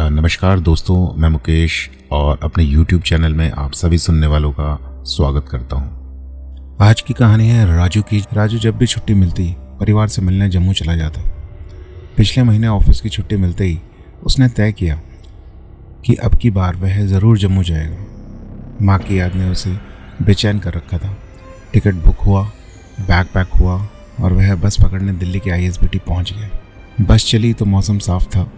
नमस्कार दोस्तों, मैं मुकेश और अपने YouTube चैनल में आप सभी सुनने वालों का स्वागत करता हूं। आज की कहानी है राजू की। राजू जब भी छुट्टी मिलती परिवार से मिलने जम्मू चला जाता। पिछले महीने ऑफिस की छुट्टी मिलते ही उसने तय किया कि अब की बार वह ज़रूर जम्मू जाएगा। माँ की याद ने उसे बेचैन कर रखा था। टिकट बुक हुआ, बैग पैक हुआ और वह बस पकड़ने दिल्ली के ISBT पहुँच गया। बस चली तो मौसम साफ था,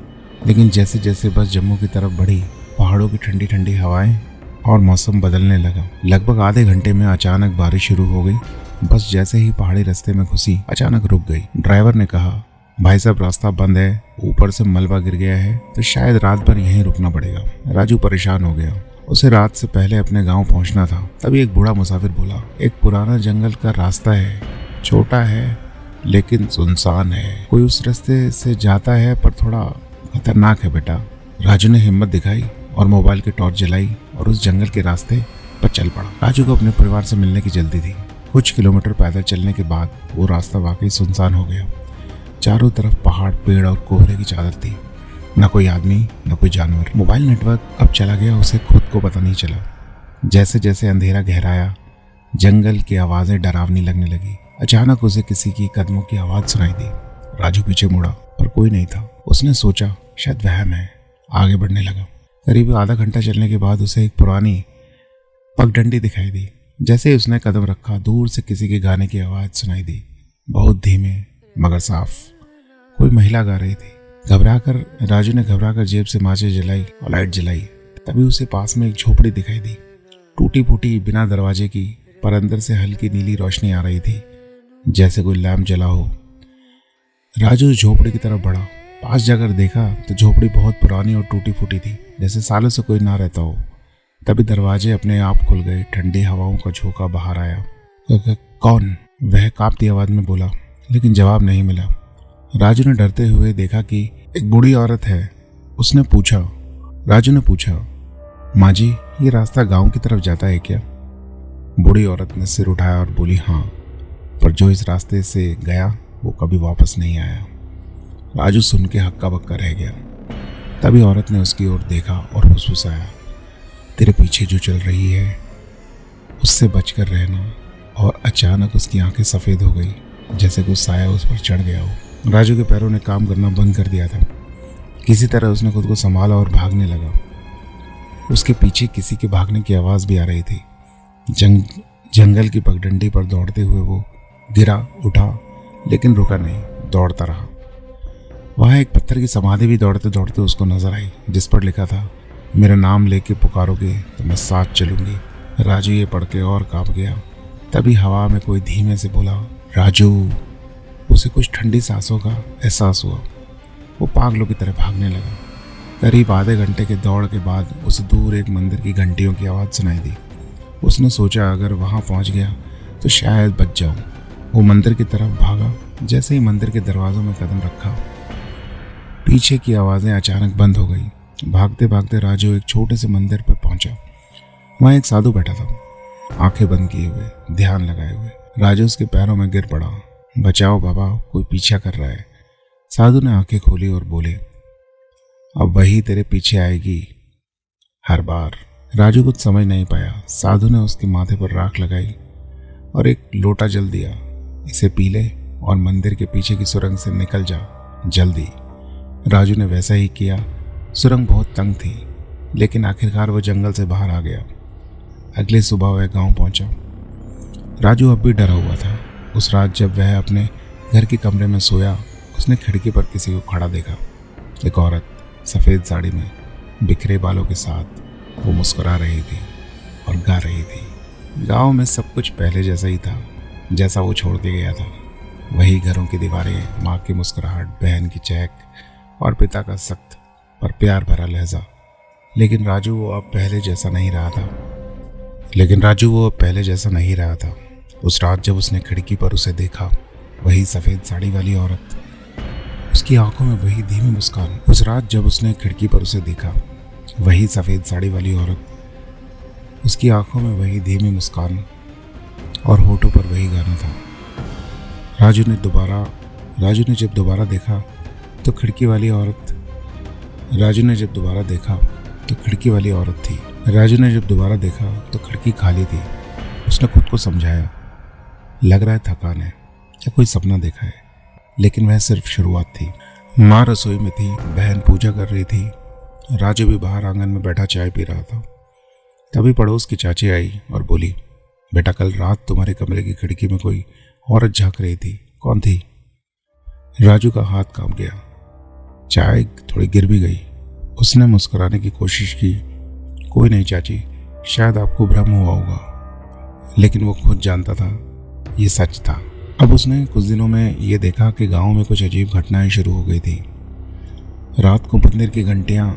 लेकिन जैसे जैसे बस जम्मू की तरफ बढ़ी, पहाड़ों की ठंडी ठंडी हवाएं और मौसम बदलने लगा। लगभग आधे घंटे में अचानक बारिश शुरू हो गई। बस जैसे ही पहाड़ी रास्ते में घुसी, अचानक रुक गई। ड्राइवर ने कहा, भाई साहब रास्ता बंद है, ऊपर से मलबा गिर गया है, तो शायद रात भर यहीं रुकना पड़ेगा। राजू परेशान हो गया। उसे रात से पहले अपने गाँव पहुँचना था। तभी एक बूढ़ा मुसाफिर बोला, एक पुराना जंगल का रास्ता है, छोटा है लेकिन सुनसान है। कोई उस रास्ते से जाता है पर थोड़ा खतरनाक है बेटा। राजू ने हिम्मत दिखाई और मोबाइल की टॉर्च जलाई और उस जंगल के रास्ते पर चल पड़ा। राजू को अपने परिवार से मिलने की जल्दी थी। कुछ किलोमीटर पैदल चलने के बाद वो रास्ता वाकई सुनसान हो गया। चारों तरफ पहाड़, पेड़ और कोहरे की चादर थी। न कोई आदमी, न कोई जानवर। मोबाइल नेटवर्क अब चला गया, उसे खुद को पता नहीं चला। जैसे जैसे अंधेरा गहराया, जंगल की आवाजें डरावनी लगने लगी। अचानक उसे किसी की कदमों की आवाज सुनाई दी। राजू पीछे मुड़ा पर कोई नहीं था। उसने सोचा शायद वहम है। आगे बढ़ने लगा। करीब आधा घंटा चलने के बाद उसे एक पुरानी पगडंडी दिखाई दी। जैसे ही उसने कदम रखा, दूर से किसी के गाने की आवाज सुनाई दी, बहुत धीमे मगर साफ। कोई महिला गा रही थी। राजू ने घबराकर जेब से माचिस जलाई और लाइट जलाई। तभी उसे पास में एक झोपड़ी दिखाई दी, टूटी फूटी, बिना दरवाजे की, पर अंदर से हल्की नीली रोशनी आ रही थी, जैसे कोई लैंप जला हो। राजू झोपड़ी की तरफ बढ़ा। पास जाकर देखा तो झोपड़ी बहुत पुरानी और टूटी फूटी थी, जैसे सालों से कोई ना रहता हो। तभी दरवाजे अपने आप खुल गए। ठंडी हवाओं का झोंका बाहर आया। कौन? वह कांपती आवाज में बोला, लेकिन जवाब नहीं मिला। राजू ने डरते हुए देखा कि एक बूढ़ी औरत है। राजू ने पूछा, माँ जी, ये रास्ता गांव की तरफ जाता है क्या? बूढ़ी औरत ने सिर उठाया और बोली, हाँ, पर जो इस रास्ते से गया वो कभी वापस नहीं आया। राजू सुन के हक्का बक्का रह गया। तभी औरत ने उसकी ओर देखा और फुसफुसाया, तेरे पीछे जो चल रही है उससे बचकर रहना। और अचानक उसकी आंखें सफ़ेद हो गई, जैसे कुछ साया उस पर चढ़ गया हो। राजू के पैरों ने काम करना बंद कर दिया था। किसी तरह उसने खुद को संभाला और भागने लगा। उसके पीछे किसी के भागने की आवाज़ भी आ रही थी। जंगल की पगडंडी पर दौड़ते हुए वो गिरा, उठा, लेकिन रुका नहीं, दौड़ता रहा। वहाँ एक पत्थर की समाधि भी दौड़ते दौड़ते उसको नजर आई, जिस पर लिखा था, मेरा नाम लेके पुकारोगे तो मैं साथ चलूंगी। राजू ये पढ़ के और कांप गया। तभी हवा में कोई धीमे से बोला, राजू। उसे कुछ ठंडी सांसों का एहसास हुआ। वो पागलों की तरह भागने लगा। करीब आधे घंटे के दौड़ के बाद उसे दूर एक मंदिर की घंटियों की आवाज़ सुनाई दी। उसने सोचा अगर वहाँ पहुँच गया तो शायद बच जाऊँ। वो मंदिर की तरफ भागा। जैसे ही मंदिर के दरवाजों में कदम रखा, पीछे की आवाज़ें अचानक बंद हो गई। भागते भागते राजू एक छोटे से मंदिर पर पहुंचा। वहाँ एक साधु बैठा था, आंखें बंद किए हुए, ध्यान लगाए हुए। राजू उसके पैरों में गिर पड़ा। बचाओ बाबा, कोई पीछा कर रहा है। साधु ने आंखें खोली और बोले, अब वही तेरे पीछे आएगी हर बार। राजू कुछ समझ नहीं पाया। साधु ने उसके माथे पर राख लगाई और एक लोटा जल दिया। इसे पी ले और मंदिर के पीछे की सुरंग से निकल जा जल्दी। राजू ने वैसा ही किया। सुरंग बहुत तंग थी, लेकिन आखिरकार वो जंगल से बाहर आ गया। अगली सुबह वह गांव पहुंचा। राजू अब भी डरा हुआ था। उस रात जब वह अपने घर के कमरे में सोया, उसने खिड़की पर किसी को खड़ा देखा। एक औरत सफ़ेद साड़ी में, बिखरे बालों के साथ। वो मुस्कुरा रही थी और गा रही थी। गांव में सब कुछ पहले जैसा ही था, जैसा वो छोड़ के गया था। वही घरों की दीवारें, माँ की मुस्कुराहट, बहन की चहक और पिता का सख्त पर प्यार भरा लहजा। लेकिन राजू वो अब पहले जैसा नहीं रहा था। उस रात जब उसने खिड़की पर उसे देखा, वही सफ़ेद साड़ी वाली औरत, उसकी आंखों में वही धीमी मुस्कान। वही सफ़ेद साड़ी वाली औरत, उसकी आंखों में वही धीमी मुस्कान और होठों पर वही गाना था। राजू ने जब दोबारा देखा तो खिड़की वाली औरत राजू ने जब दोबारा देखा तो खिड़की वाली औरत थी। राजू ने जब दोबारा देखा तो खिड़की खाली थी। उसने खुद को समझाया, लग रहा है थकान है या कोई सपना देखा है, लेकिन वह सिर्फ शुरुआत थी। माँ रसोई में थी, बहन पूजा कर रही थी, राजू भी बाहर आंगन में बैठा चाय पी रहा था। तभी पड़ोस की चाची आई और बोली, बेटा कल रात तुम्हारे कमरे की खिड़की में कोई औरत झांक रही थी, कौन थी? राजू का हाथ कांप गया, चाय थोड़ी गिर भी गई। उसने मुस्कुराने की कोशिश की, कोई नहीं चाची, शायद आपको भ्रम हुआ होगा। लेकिन वो खुद जानता था ये सच था। अब उसने कुछ दिनों में ये देखा कि गांव में कुछ अजीब घटनाएं शुरू हो गई थी। रात को मंदिर की घंटियां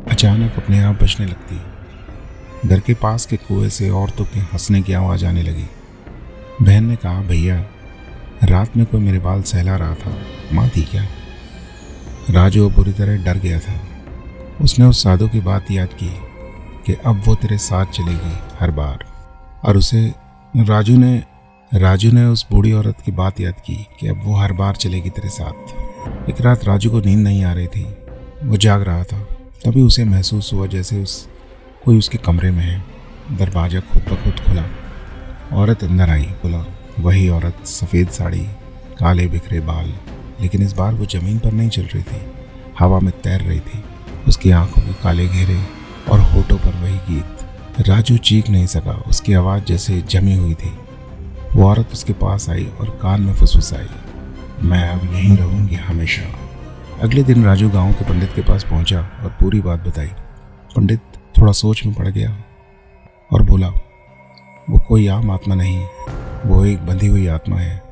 अचानक अपने आप बजने लगती। घर के पास के कुएं से औरतों के हंसने की आवाज़ आने लगी। बहन ने कहा, भैया रात में कोई मेरे बाल सहला रहा था, माँ थी क्या? राजू बुरी तरह डर गया था। उसने उस साधु की बात याद की कि अब वो तेरे साथ चलेगी हर बार, और उसे राजू ने उस बूढ़ी औरत की बात याद की कि अब वो हर बार चलेगी तेरे साथ। एक रात राजू को नींद नहीं आ रही थी, वो जाग रहा था। तभी उसे महसूस हुआ जैसे कोई उसके कमरे में है। दरवाज़ा खुद ब खुद खुला, औरत अंदर आई। बोला, वही औरत, सफ़ेद साड़ी, काले बिखरे बाल, लेकिन इस बार वो ज़मीन पर नहीं चल रही थी, हवा में तैर रही थी। उसकी आंखों के काले घेरे और होठों पर वही गीत। राजू चीख नहीं सका, उसकी आवाज़ जैसे जमी हुई थी। वो औरत उसके पास आई और कान में फुसफुसाई, मैं अब यहीं रहूंगी हमेशा। अगले दिन राजू गांव के पंडित के पास पहुंचा और पूरी बात बताई। पंडित थोड़ा सोच में पड़ गया और बोला, वो कोई आम आत्मा नहीं, वो एक बंधी हुई आत्मा है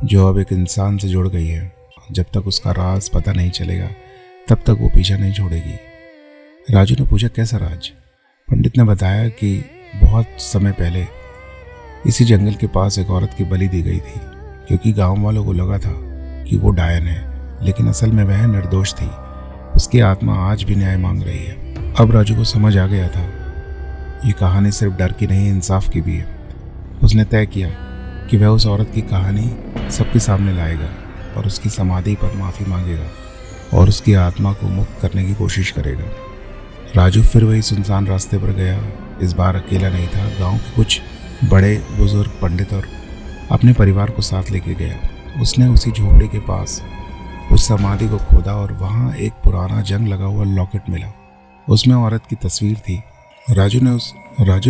जो अब एक इंसान से जुड़ गई है। जब तक उसका राज पता नहीं चलेगा तब तक वो पीछा नहीं छोड़ेगी। राजू ने पूछा, कैसा राज? पंडित ने बताया कि बहुत समय पहले इसी जंगल के पास एक औरत की बलि दी गई थी, क्योंकि गांव वालों को लगा था कि वो डायन है, लेकिन असल में वह निर्दोष थी। उसकी आत्मा आज भी न्याय मांग रही है। अब राजू को समझ आ गया था, ये कहानी सिर्फ डर की नहीं, इंसाफ की भी है। उसने तय किया कि वह उस औरत की कहानी सबके सामने लाएगा और उसकी समाधि पर माफ़ी मांगेगा और उसकी आत्मा को मुक्त करने की कोशिश करेगा। राजू फिर वही सुनसान रास्ते पर गया। इस बार अकेला नहीं था, गांव के कुछ बड़े बुजुर्ग, पंडित और अपने परिवार को साथ लेके गया। उसने उसी झोपड़ी के पास उस समाधि को खोदा और वहाँ एक पुराना जंग लगा हुआ लॉकेट मिला। उसमें औरत की तस्वीर थी। राजू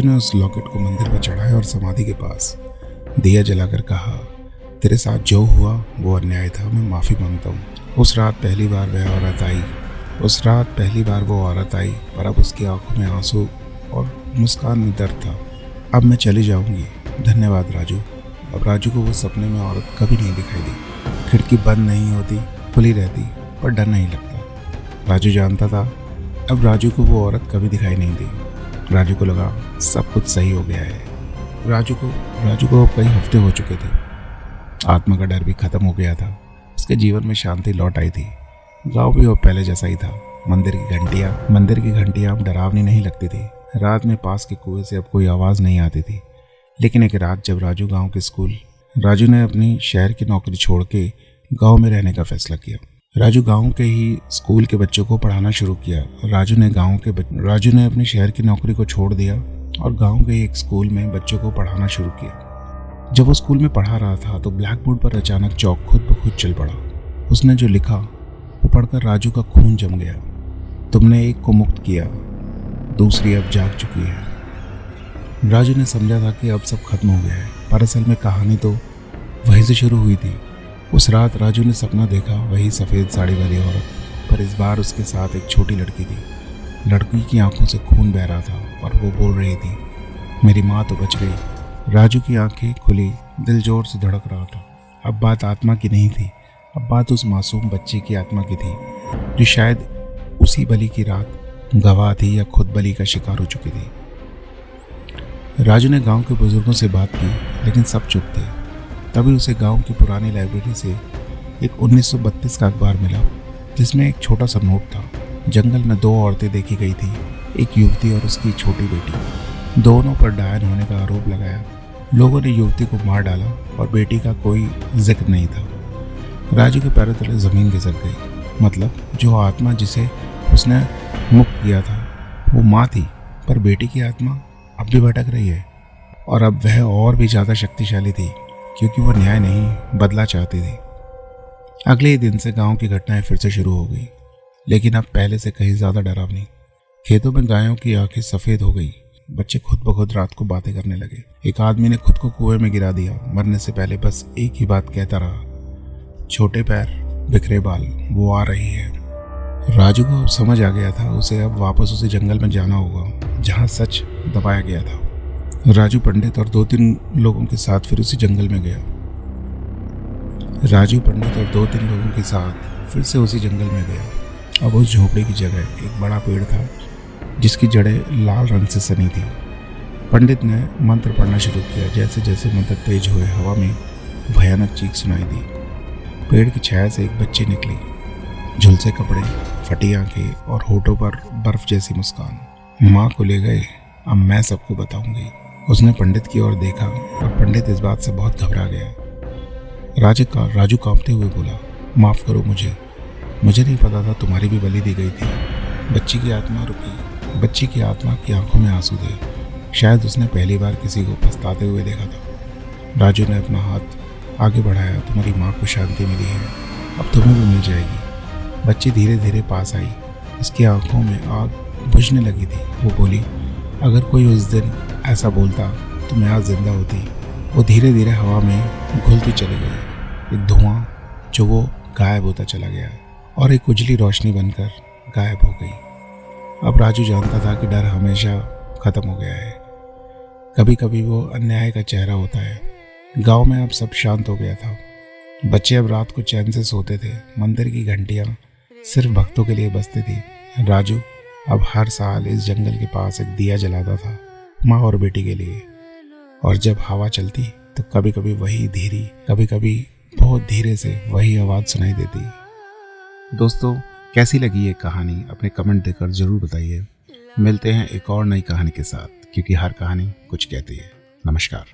ने उस लॉकेट को मंदिर पर चढ़ाया और समाधि के पास दिया जलाकर कहा, तेरे साथ जो हुआ वो अन्याय था, मैं माफ़ी मांगता हूँ। उस रात पहली बार वो औरत आई, पर अब उसकी आंखों में आंसू और मुस्कान में दर्द था। अब मैं चली जाऊंगी, धन्यवाद राजू। अब राजू को वो सपने में औरत कभी नहीं दिखाई दी। खिड़की बंद नहीं होती, खुली रहती, पर डर नहीं लगता। राजू जानता था अब राजू को वो औरत कभी दिखाई नहीं दी। राजू को लगा सब कुछ सही हो गया है। राजू को कई हफ्ते हो चुके थे। आत्मा का डर भी खत्म हो गया था। उसके जीवन में शांति लौट आई थी। गांव भी अब पहले जैसा ही था। मंदिर की घंटियां अब डरावनी नहीं लगती थी। रात में पास के कुएं से अब कोई आवाज़ नहीं आती थी। लेकिन एक रात जब राजू ने अपनी शहर की नौकरी छोड़ के गांव में रहने का फैसला किया। राजू गांव के ही स्कूल के बच्चों को पढ़ाना शुरू किया। राजू ने अपनी शहर की नौकरी को छोड़ दिया और गांव के एक स्कूल में बच्चों को पढ़ाना शुरू किया। जब वो स्कूल में पढ़ा रहा था तो ब्लैक बोर्ड पर अचानक चौक खुद ब खुद चल पड़ा। उसने जो लिखा वो पढ़कर राजू का खून जम गया। तुमने एक को मुक्त किया, दूसरी अब जाग चुकी है। राजू ने समझा था कि अब सब खत्म हो गया है, पर असल में कहानी तो वहीं से शुरू हुई थी। उस रात राजू ने सपना देखा, वही सफ़ेद साड़ी वाली औरत, पर इस बार उसके साथ एक छोटी लड़की थी। लड़की की आंखों से खून बह रहा था और वो बोल रही थी, मेरी माँ तो बच गई। राजू की आंखें खुली, दिल जोर से धड़क रहा था। अब बात आत्मा की नहीं थी, अब बात उस मासूम बच्चे की आत्मा की थी जो शायद उसी बलि की रात गवाह थी या खुद बलि का शिकार हो चुकी थी। राजू ने गांव के बुजुर्गों से बात की, लेकिन सब चुप थे। तभी उसे गांव की पुरानी लाइब्रेरी से एक 1932 का अखबार मिला, जिसमें एक छोटा सा नोट था। जंगल में 2 औरतें देखी गई थी, एक युवती और उसकी छोटी बेटी। दोनों पर डायन होने का आरोप लगाया। लोगों ने युवती को मार डाला और बेटी का कोई जिक्र नहीं था। राजू के पैरों तले जमीन खिसक गई। मतलब जो आत्मा जिसे उसने मुख किया था। वो माँ थी, पर बेटी की आत्मा अब भी भटक रही है। और अब वह और भी ज़्यादा शक्तिशाली थी, क्योंकि वो न्याय नहीं बदला चाहती थी। अगले ही दिन से गांव की घटनाएं फिर से शुरू हो गई, लेकिन अब पहले से कहीं ज़्यादा डरावनी। खेतों में गायों की आंखें सफ़ेद हो गई। बच्चे खुद ब खुद रात को बातें करने लगे। एक आदमी ने खुद को कुएं में गिरा दिया। मरने से पहले बस एक ही बात कहता रहा, छोटे पैर, बिखरे बाल, वो आ रही है। राजू को अब समझ आ गया था, उसे अब वापस उसी जंगल में जाना होगा जहाँ सच दबाया गया था। राजू पंडित और 2-3 लोगों के साथ फिर उसी जंगल में गया। राजू पंडित और 2-3 लोगों के साथ फिर से उसी जंगल में गया। अब उस झोपड़ी की जगह एक बड़ा पेड़ था, जिसकी जड़ें लाल रंग से सनी थी। पंडित ने मंत्र पढ़ना शुरू किया। जैसे जैसे मंत्र तेज हुए, हवा में भयानक चीख सुनाई दी। पेड़ की छाया से एक बच्ची निकली, झुलसे कपड़े, फटी आंखें और होठों पर बर्फ जैसी मुस्कान। माँ को ले गए, अब मैं सबको बताऊंगी। उसने पंडित की ओर देखा और पंडित इस बात से बहुत घबरा गया। राजू कांपते हुए बोला, माफ करो मुझे नहीं पता था तुम्हारी भी बलि दी गई थी। बच्ची की आत्मा रुकी। बच्ची की आत्मा की आंखों में आंसू थे। शायद उसने पहली बार किसी को पछताते हुए देखा था। राजू ने अपना हाथ आगे बढ़ाया। तुम्हारी माँ को शांति मिली है, अब तुम्हें भी मिल जाएगी। बच्ची धीरे धीरे पास आई। उसकी आंखों में आग बुझने लगी थी। वो बोली, अगर कोई उस दिन ऐसा बोलता तो मैं आज जिंदा होती। वो धीरे धीरे हवा में घुलती चली गई। एक धुआं जो वो गायब होता चला गया और एक उजली रोशनी बनकर गायब हो गई। अब राजू जानता था कि डर हमेशा खत्म हो गया है। कभी कभी वो अन्याय का चेहरा होता है। गांव में अब सब शांत हो गया था। बच्चे अब रात को चैन से सोते थे। मंदिर की घंटियां सिर्फ भक्तों के लिए बजती थी। राजू अब हर साल इस जंगल के पास एक दिया जलाता था, माँ और बेटी के लिए। और जब हवा चलती तो कभी कभी वही धीरे, कभी कभी बहुत धीरे से वही आवाज़ सुनाई देती। दोस्तों, कैसी लगी ये कहानी अपने कमेंट देकर ज़रूर बताइए। मिलते हैं एक और नई कहानी के साथ, क्योंकि हर कहानी कुछ कहती है। नमस्कार।